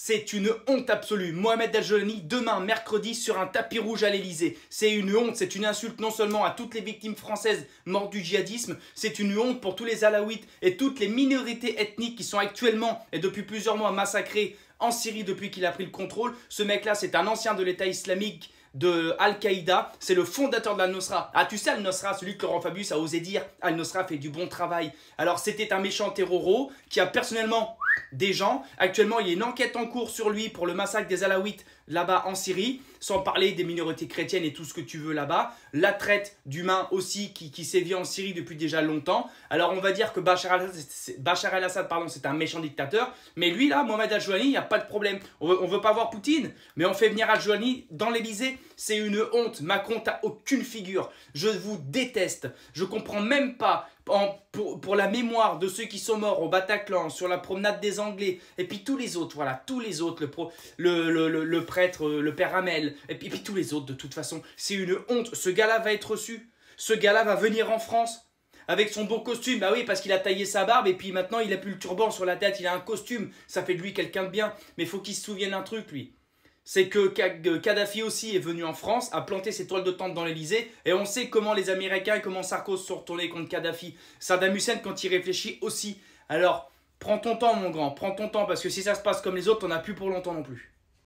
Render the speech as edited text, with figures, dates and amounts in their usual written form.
C'est une honte absolue. Mohamed El-Jolani, demain, mercredi, sur un tapis rouge à l'Elysée. C'est une honte, c'est une insulte non seulement à toutes les victimes françaises mortes du djihadisme, c'est une honte pour tous les Alaouites et toutes les minorités ethniques qui sont actuellement et depuis plusieurs mois massacrées en Syrie depuis qu'il a pris le contrôle. Ce mec-là, c'est un ancien de l'État islamique de Al-Qaïda, c'est le fondateur de Al-Nosra. Ah, tu sais, Al-Nosra, celui que Laurent Fabius a osé dire, Al-Nosra fait du bon travail. Alors, c'était un méchant terroro qui a personnellement des gens. Actuellement, il y a une enquête en cours sur lui pour le massacre des Alaouites là-bas en Syrie, sans parler des minorités chrétiennes et tout ce que tu veux là-bas. La traite d'humains aussi qui sévit en Syrie depuis déjà longtemps. Alors, on va dire que Bachar el-Assad, c'est un méchant dictateur. Mais lui, là, Mohamed El-Jolani, il n'y a pas de problème. On veut pas voir Poutine, mais on fait venir El-Jolani dans l'Elysée. C'est une honte. Macron, t'as aucune figure. Je vous déteste. Je comprends même pas, pour la mémoire de ceux qui sont morts au Bataclan, sur la promenade des Anglais, et puis tous les autres, voilà, tous les autres, le prêtre, le père Hamel, et puis tous les autres, de toute façon, c'est une honte. Ce gars-là va être reçu. Ce gars-là va venir en France avec son beau costume. Bah oui, parce qu'il a taillé sa barbe, et puis maintenant, il a plus le turban sur la tête, il a un costume. Ça fait de lui quelqu'un de bien. Mais il faut qu'il se souvienne d'un truc, lui. C'est que Kadhafi aussi est venu en France, a planté ses toiles de tente dans l'Elysée, et on sait comment les Américains et comment Sarkozy sont retournés contre Kadhafi. Saddam Hussein, quand il réfléchit aussi. Alors, prends ton temps, mon grand, prends ton temps, parce que si ça se passe comme les autres, on n'a plus pour longtemps non plus.